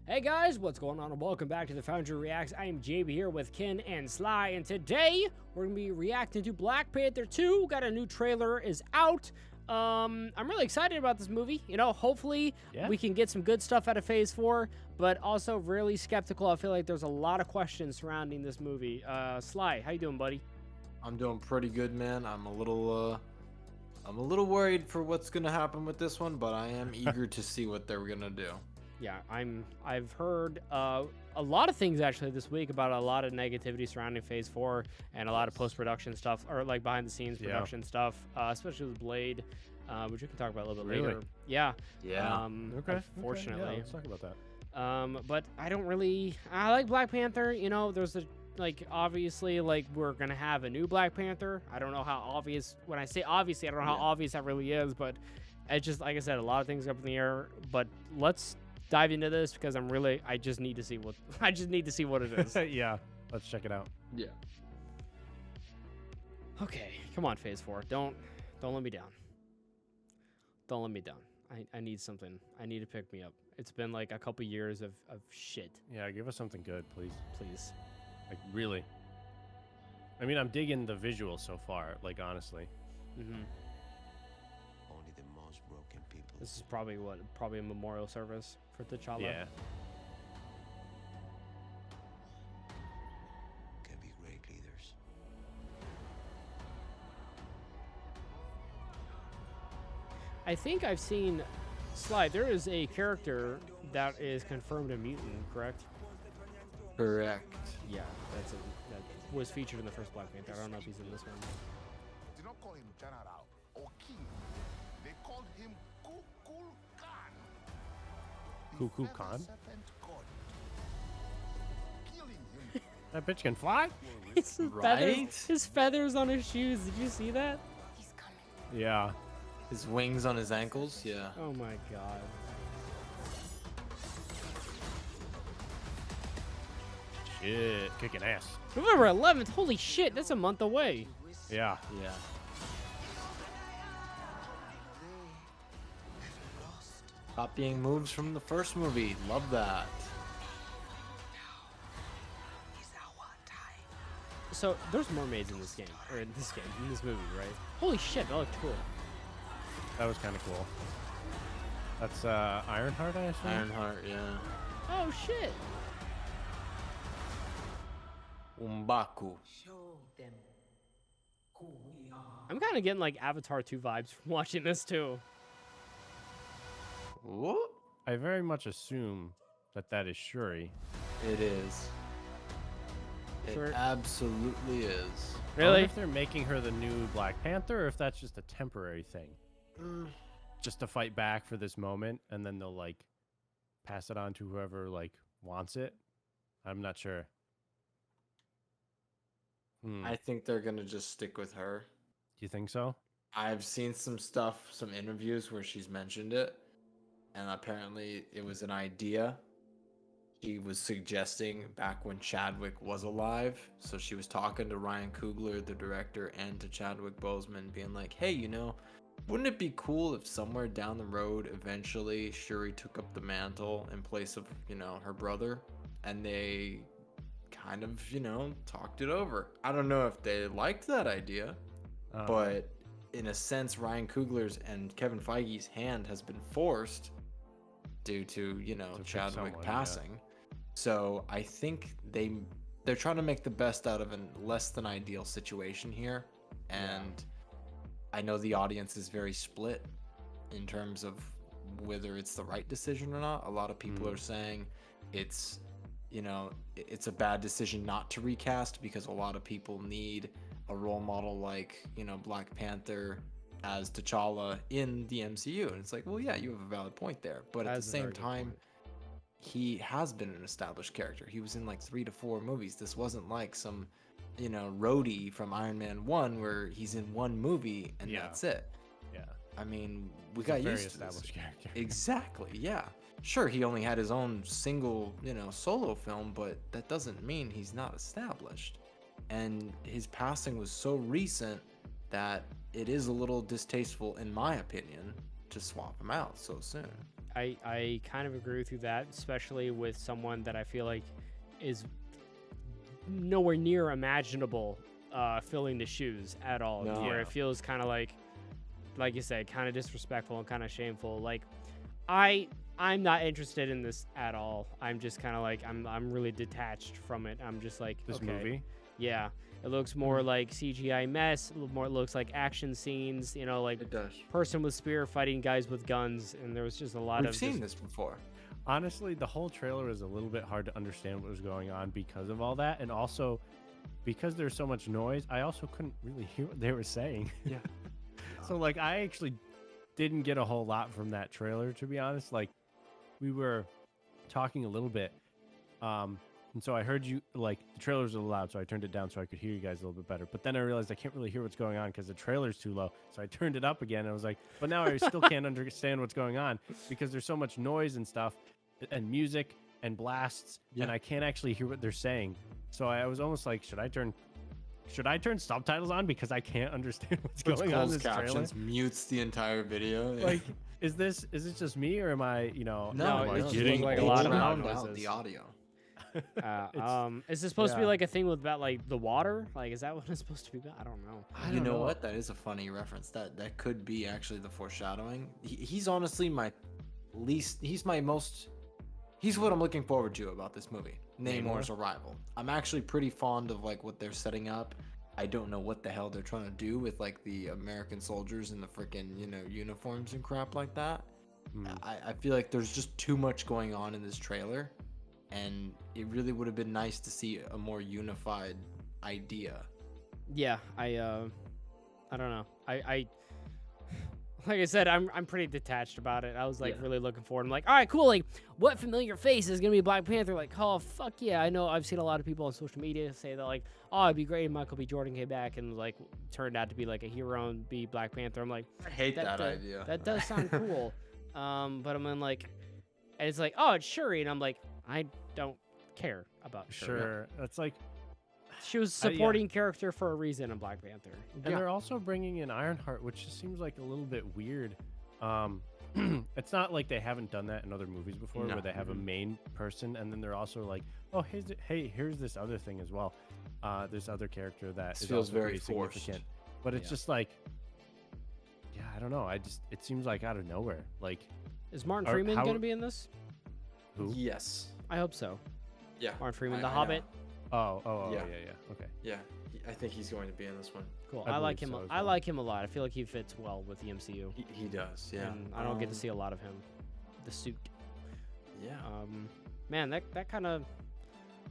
Hey guys, what's going on and welcome back to the Foundry Reacts. I am JB here with Ken and Sly, and today we're going to be reacting to Black Panther 2. Got a new trailer is out. I'm really excited about this movie. You know, hopefully we can get some good stuff out of Phase 4, but also really skeptical. I feel like there's a lot of questions surrounding this movie. Sly, how you doing, buddy? I'm doing pretty good, man. I'm a little worried for what's gonna happen with this one, but I am eager to see what they're gonna do. Yeah, I've heard a lot of things actually this week about a lot of negativity surrounding Phase 4 and a lot of post-production stuff, or like behind-the-scenes production stuff, especially with Blade, which we can talk about a little bit later. Yeah. Okay. Unfortunately. Yeah, let's talk about that. But I like Black Panther. You know, there's obviously, we're going to have a new Black Panther. I don't know how obvious, when I say obviously, I don't know how obvious that really is, but it's just, like I said, a lot of things up in the air, but let's dive into this because I just need to see what it is. Yeah, let's check it out. Yeah. Okay, come on, Phase 4. Don't let me down. Don't let me down. I need something. I need to pick me up. It's been like a couple years of shit. Yeah, give us something good, please. Please. Like, really. I mean, I'm digging the visuals so far, like, honestly. Mm-hmm. Only the most broken people. This is probably a memorial service for T'Challa. Yeah. Can be great leaders. I think I've seen Sly. There is a character that is confirmed a mutant, correct? Correct. Yeah, that was featured in the first Black Panther. I don't know if he's in this one. They don't call him General or King. They called him Kukul Khan. The Kukul feather Khan? serpent god. Killing him. That bitch can fly? His feathers on his shoes. Did you see that? Yeah. His wings on his ankles. Yeah. Oh my god. Shit, kicking ass. November 11th. Holy shit, that's a month away. Yeah. Yeah. Copying moves from the first movie. Love that. So there's mermaids in this game, in this movie, right? Holy shit, that looked cool. That was kind of cool. That's Ironheart, I assume? Ironheart. Yeah. Oh shit. Umbaku. I'm kind of getting like Avatar 2 vibes from watching this too. What? I very much assume that is Shuri. It is. Sure. It absolutely is. I wonder Really? if they're making her the new Black Panther, or if that's just a temporary thing. Just to fight back for this moment, and then they'll, like, pass it on to whoever, like, wants it. I'm not sure. I think they're gonna just stick with her. Do you think so? I've seen some stuff, some interviews where she's mentioned it, and apparently it was an idea she was suggesting back when Chadwick was alive. So she was talking to Ryan Coogler, the director, and to Chadwick Boseman, being like, hey, you know, wouldn't it be cool if somewhere down the road eventually Shuri took up the mantle in place of, you know, her brother? And they kind of, you know, talked it over. I don't know if they liked that idea, but in a sense, Ryan Coogler's and Kevin Feige's hand has been forced due to, you know, Chadwick passing. Yeah. So I think they're trying to make the best out of a less than ideal situation here. And I know the audience is very split in terms of whether it's the right decision or not. A lot of people are saying it's, you know, it's a bad decision not to recast because a lot of people need a role model like, you know, Black Panther as T'Challa in the MCU. And it's like, well, yeah, you have a valid point there. But at the same time, he has been an established character. He was in like 3 to 4 movies. This wasn't like some, you know, Rhodey from Iron Man 1 where he's in one movie and that's it. Yeah. I mean, we got used to this. Character. Exactly, yeah. Sure, he only had his own single, you know, solo film, but that doesn't mean he's not established. And his passing was so recent that it is a little distasteful, in my opinion, to swap him out so soon. I kind of agree with you that, especially with someone that I feel like is nowhere near imaginable filling the shoes at all. No. Where Yeah. it feels kind of like you said, kind of disrespectful and kind of shameful. Like I'm not interested in this at all. I'm just kind of like I'm really detached from it. I'm just like, This okay, movie. yeah. It looks more like CGI mess. A little more, it looks like action scenes. You know, like It does. person with spear fighting guys with guns, and there was just a lot We've of seen just- this before. Honestly, the whole trailer was a little bit hard to understand what was going on because of all that, and also because there's so much noise. I also couldn't really hear what they were saying. Yeah. So like, I actually didn't get a whole lot from that trailer, to be honest. Like, we were talking a little bit, and so I heard you, like, the trailer was a little loud, so I turned it down so I could hear you guys a little bit better. But then I realized I can't really hear what's going on because the trailer's too low. So I turned it up again, and I was like, but now I still can't understand what's going on because there's so much noise and stuff and music and blasts, and I can't actually hear what they're saying. So I was almost like, should I turn subtitles on because I can't understand what's Puts going on in closed this trailer? captions, mutes the entire video. Like, is this just me, or am I, am No, I it's getting like a lot of drowned loud out noises. the audio. Is this supposed to be yeah. like a thing with about like the water? Like, is that what it's supposed to be about? I don't know. You know what? That is a funny reference. That could be actually the foreshadowing. He's honestly my least. He's what I'm looking forward to about this movie. Namor's arrival. I'm actually pretty fond of like what they're setting up. I don't know what the hell they're trying to do with like the American soldiers and the freaking uniforms and crap like that. I feel like there's just too much going on in this trailer, and it really would have been nice to see a more unified idea. Yeah, I don't know. I like I said, I'm pretty detached about it. I was like really looking forward. I'm like, all right, cool. Like, what familiar face is gonna be Black Panther? Like, oh fuck yeah! I know. I've seen a lot of people on social media say that like, oh, it'd be great if Michael B. Jordan came back and like turned out to be like a hero and be Black Panther. I'm like, I hate that idea. That does sound cool. But I'm in like, and it's like, oh, it's Shuri, and I'm like, I don't care about Shuri. Sure. That's like, She was a supporting character for a reason in Black Panther. and they're also bringing in Ironheart, which just seems like a little bit weird. It's not like they haven't done that in other movies before, where they have a main person, and then they're also like, oh, here's this other thing as well. This other character that This is feels also very pretty forced. significant. But it's just like, yeah, I don't know. It seems like out of nowhere. Like, Is Martin Or Freeman how- going to be in this? who? Yes. I hope so. Yeah. Martin Freeman, I The know. Hobbit. Oh, Yeah. yeah. Okay. Yeah. I think he's going to be in this one. Cool. I I like believe him. so as I well. like him a lot. I feel like he fits well with the MCU. He does. Yeah. And I don't get to see a lot of him. The suit. Yeah. Man, that kind of.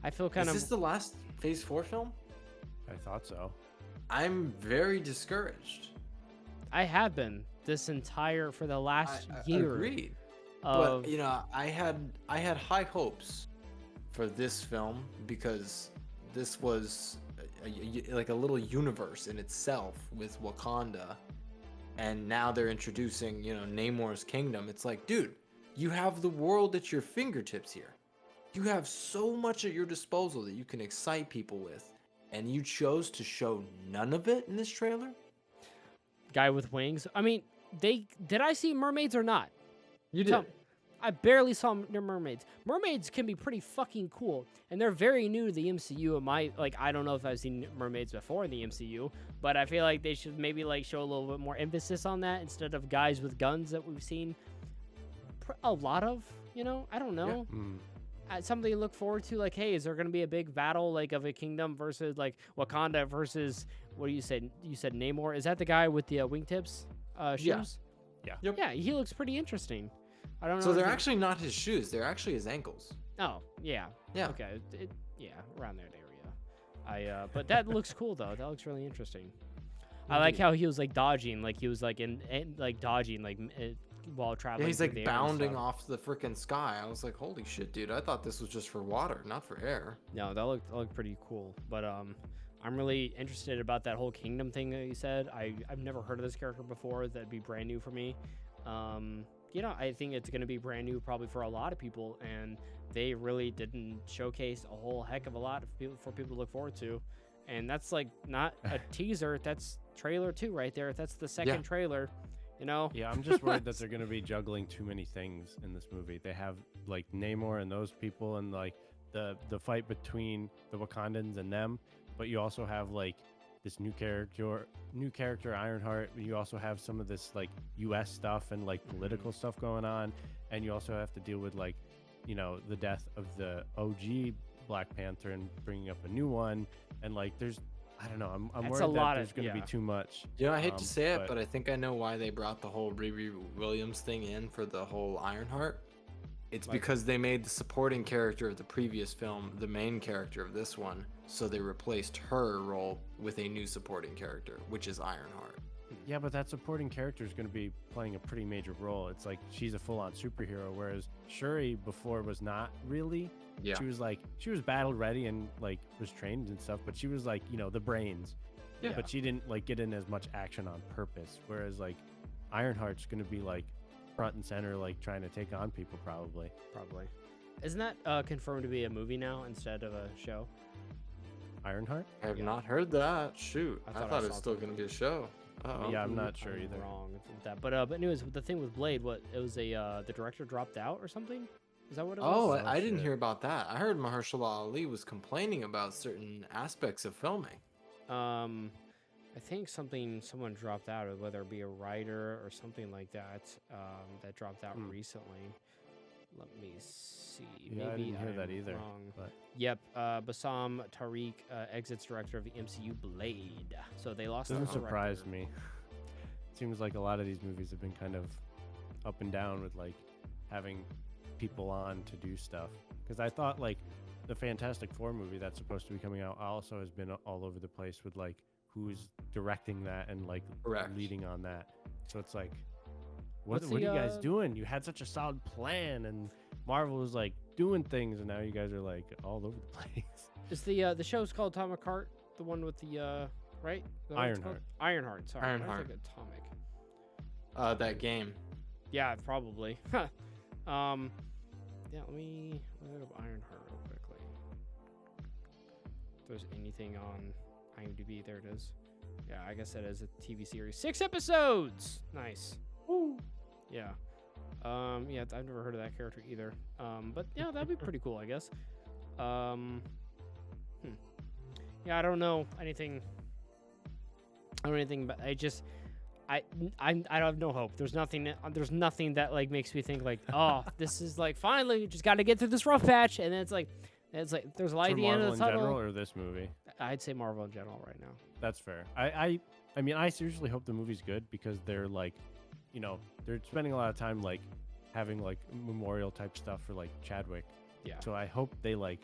I feel kind Is of. this the last Phase 4 film? I thought so. I'm very discouraged. I have been for the last I year. agreed. Of, But I had high hopes for this film because this was like a little universe in itself with Wakanda, and now they're introducing Namor's kingdom. It's like, dude, you have the world at your fingertips here. You have so much at your disposal that you can excite people with, and you chose to show none of it in this trailer. guy with wings. I mean, did I see mermaids or not? You Tell- I barely saw mermaids. Mermaids can be pretty fucking cool, and they're very new to the MCU. I don't know if I've seen mermaids before in the MCU, but I feel like they should maybe like show a little bit more emphasis on that instead of guys with guns that we've seen a lot of. I don't know. Something to look forward to. Like, hey, is there gonna be a big battle like of a kingdom versus like Wakanda versus what do you say? You said Namor. Is that the guy with the wingtips shoes? Yeah. Yep. Yeah, he looks pretty interesting. I don't know. So if they're he- actually not his shoes. They're actually his ankles. Oh, yeah. Yeah. Okay. Yeah, around that area. But that looks cool though. That looks really interesting. I like how he was like dodging, like he was like in like dodging, like while traveling. Yeah, he's through like the air and bounding stuff. off the freaking sky. I was like, holy shit, dude! I thought this was just for water, not for air. No, that looked pretty cool. But I'm really interested about that whole kingdom thing that you said. I've never heard of this character before. That'd be brand new for me. I think it's going to be brand new probably for a lot of people, and they really didn't showcase a whole heck of a lot for people to look forward to. And that's like not a teaser, that's trailer 2 right there. If that's the second trailer, You know? Yeah, I'm just worried that they're gonna be juggling too many things in this movie. They have like Namor and those people, and like the fight between the Wakandans and them, but you also have like this new character Ironheart. You also have some of this like U.S. stuff and like political stuff going on, and you also have to deal with like, you know, the death of the OG Black Panther and bringing up a new one, and like there's, I don't know, I'm That's worried a that lot there's of- going to yeah. be too much. You know, I hate to say it, but I think I know why they brought the whole Riri Williams thing in for the whole Ironheart. It's because they made the supporting character of the previous film the main character of this one, so they replaced her role with a new supporting character, which is Ironheart. Yeah, but that supporting character is going to be playing a pretty major role. It's like she's a full-on superhero, whereas Shuri before was not really. Yeah. She was battle ready and like was trained and stuff, but she was like, you know, the brains. Yeah. But she didn't like get in as much action on purpose. Whereas like Ironheart's going to be like front and center, like trying to take on people probably. Probably. Isn't that confirmed to be a movie now instead of a show? Ironheart? I have not heard that. Shoot. I I thought thought, I it was saw still something. going to be a show. Uh-oh. Yeah, I'm not sure either. Wrong with that. But anyways, the thing with Blade, what it was the director dropped out or something? Is that what it Oh, was? I didn't shit. hear about that. I heard Mahershala Ali was complaining about certain aspects of filming. I think someone dropped out, or whether it be a writer or something like that, that dropped out recently. Let me see. Yeah, I Maybe didn't hear that I'm either. wrong. But Yep, Bassam Tariq exits director of the MCU Blade. So they lost. doesn't their surprise director. me. Seems like a lot of these movies have been kind of up and down with like having people on to do stuff. Because I thought like the Fantastic Four movie that's supposed to be coming out also has been all over the place with like who's directing that and like Correct. leading on that. So it's like, what What's are you the, guys doing? You had such a solid plan, and Marvel was like doing things, and now you guys are like all over the place. Is the show's called Atomic Heart, the one with the right? Is that what it's called? Ironheart. Sorry, Ironheart. I was like Atomic. That game. Yeah, probably. Yeah, let me look up Ironheart real quickly. If there's anything on IMDb, there it is. Yeah, I guess that is a TV series. 6 episodes. Nice. Woo. Yeah. Yeah, I've never heard of that character either. But yeah, that'd be pretty cool, I guess. Yeah, I don't know anything. I don't know anything, but I have no hope. There's nothing that like makes me think like, oh, this is like finally just got to get through this rough patch, and then it's like there's light For at the end Marvel of the in tunnel. general or this movie? I'd say Marvel in general right now. That's fair. I mean, I seriously hope the movie's good because they're like, you know, they're spending a lot of time like having like memorial type stuff for like Chadwick. Yeah. So I hope they like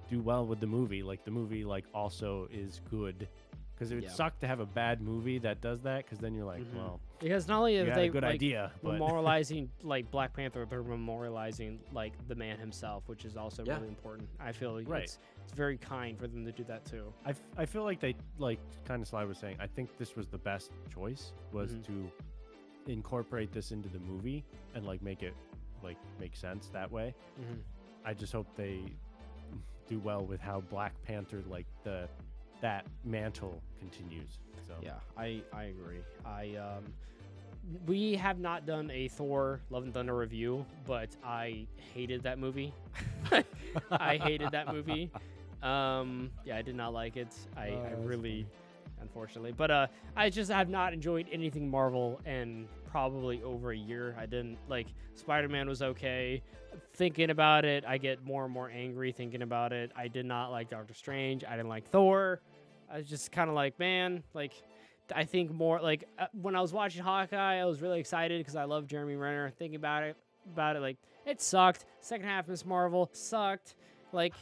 do well with the movie. Like the movie like also is good, because it would Yeah. suck to have a bad movie that does that. Because then you're like, Mhm. well, Because not only you are had they a good like, idea, but memorializing like Black Panther, they're memorializing like the man himself, which is also Yeah. really important. I feel Right. it's very kind for them to do that too. I feel like they like kind of Sly was saying. I think this was the best choice was Mhm. to incorporate this into the movie and like make it like make sense that way. Mm-hmm. I just hope they do well with how Black Panther like that mantle continues. So Yeah, I agree. We have not done a Thor Love and Thunder review, but I hated that movie. I hated that movie. Yeah, I did not like it. I that's really, unfortunately, but I just have not enjoyed anything Marvel in probably over a year. I didn't like Spider-Man was okay. Thinking about it, I get more and more angry thinking about it. I did not like Doctor Strange. I didn't like Thor. I was just kind of like, man, like I think more like when I was watching Hawkeye, I was really excited because I love Jeremy Renner. Thinking about it, like it sucked. Second half of Miss Marvel sucked. Like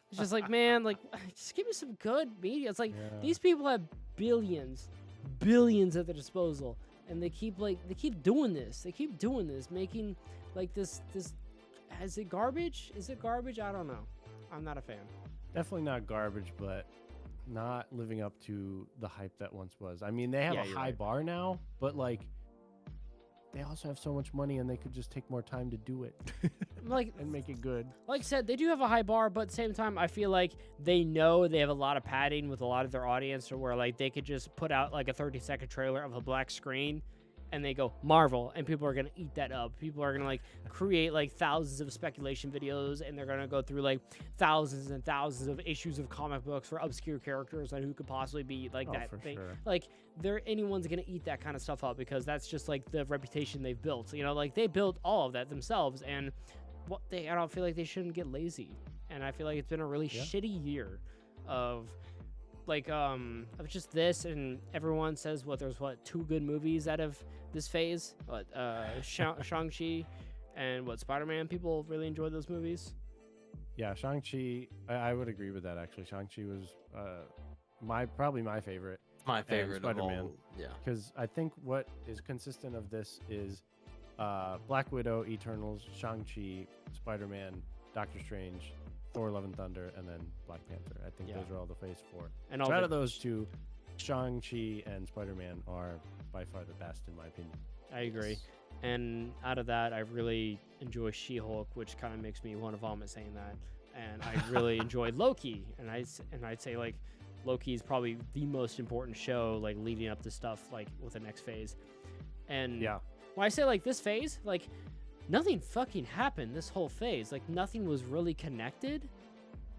it's just like, man, like just give me some good media. It's like Yeah. these people have billions at their disposal, and they keep doing this. They keep doing this, making like this. Is it garbage? Is it garbage? I don't know. I'm not a fan. definitely not garbage, but not living up to the hype that once was. I mean, they have Yeah, a you're high right. bar now, but like they also have so much money and they could just take more time to do it Like and make it good. Like I said, they do have a high bar, but at the same time, I feel like they know they have a lot of padding with a lot of their audience, or where like they could just put out like a 30-second trailer of a black screen, and they go Marvel, and people are gonna eat that up. People are gonna like create like thousands of speculation videos, and they're gonna go through like thousands and thousands of issues of comic books for obscure characters and who could possibly be like that for thing. sure. Like anyone's gonna eat that kind of stuff up because that's just like the reputation they've built. You know, like they built all of that themselves, and I don't feel like they shouldn't get lazy. And I feel like it's been a really shitty year of like of just this, and everyone says there's 2 good movies out of this phase, Shang-Chi and Spider-Man. People really enjoyed those movies. Yeah, Shang-Chi, I would agree with that actually. Shang-Chi was probably my favorite. My favorite of Spider-Man. all. Yeah. Because I think what is consistent of this is Black Widow, Eternals, Shang-Chi, Spider-Man, Doctor Strange, Thor: Love and Thunder, and then Black Panther. I think those are all the phase 4. And So out of those 2, Shang-Chi and Spider-Man are by far the best in my opinion. I agree. And out of that, I really enjoy She-Hulk, which kind of makes me want to vomit saying that. And I really enjoyed Loki, and I'd say like Loki is probably the most important show like leading up to stuff like with the next phase. And when I say like this phase, like nothing fucking happened this whole phase. Like nothing was really connected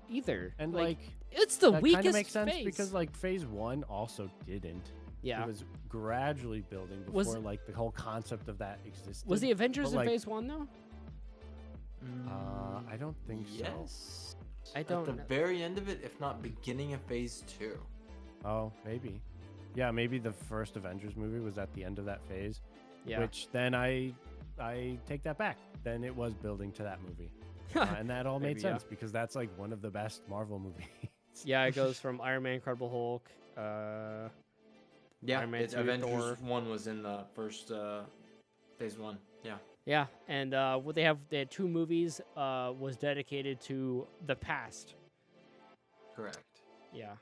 either. And like it's the that weakest kind of makes sense phase. because like phase 1 also didn't. Yeah. It was gradually building before like the whole concept of that existed. Was the Avengers in like, phase 1 though? I don't think so. Yes. I don't At the very end of it, if not beginning of phase 2. Oh, maybe. Yeah, maybe the first Avengers movie was at the end of that phase. Yeah. Which then I take that back. Then it was building to that movie. And that all made Maybe, yeah. sense because that's like one of the best Marvel movies. Yeah, it goes from Iron Man, Incredible Hulk, Yeah, Iron Man 2, Avengers Thor. 1 was in the first phase 1. Yeah. Yeah, and they had 2 movies was dedicated to the past. Correct. Yeah,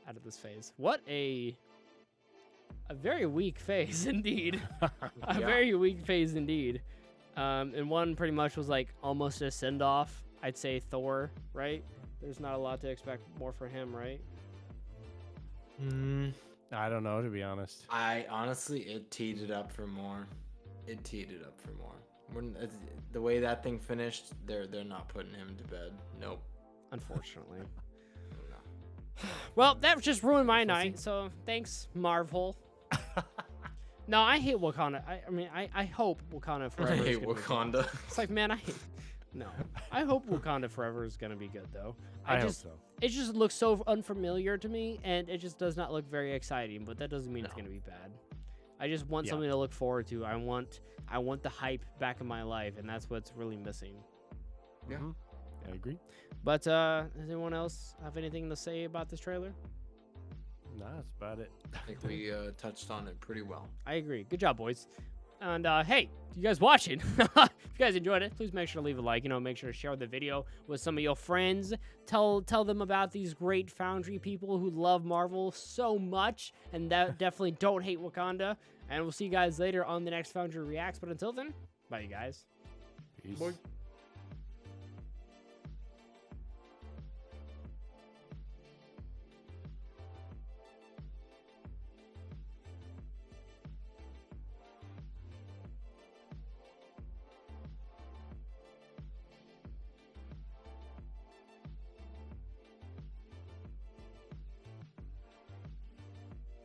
out of this phase. What a very weak phase indeed. A very weak phase indeed. And one pretty much was like almost a send off. I'd say Thor, right? There's not a lot to expect more for him, right? I don't know, to be honest. I honestly, it teed it up for more. The way that thing finished, they're not putting him to bed. Nope. Unfortunately. Well, that just ruined my night. So thanks, Marvel. No, I hate Wakanda. I hope Wakanda Forever. I is hate gonna be good. Wakanda. It's like, man, no. I hope Wakanda Forever is gonna be good though. I hope so. It just looks so unfamiliar to me, and it just does not look very exciting. But that doesn't mean it's gonna be bad. I just want something to look forward to. I want the hype back in my life, and that's what's really missing. Yeah. I agree. But does anyone else have anything to say about this trailer? Nah, that's about it. I think we touched on it pretty well. I agree. Good job, boys. And hey, you guys watching? If you guys enjoyed it, please make sure to leave a like. Make sure to share the video with some of your friends. Tell them about these great Foundry people who love Marvel so much and that definitely don't hate Wakanda. And we'll see you guys later on the next Foundry Reacts. But until then, bye, you guys. Peace. Bye.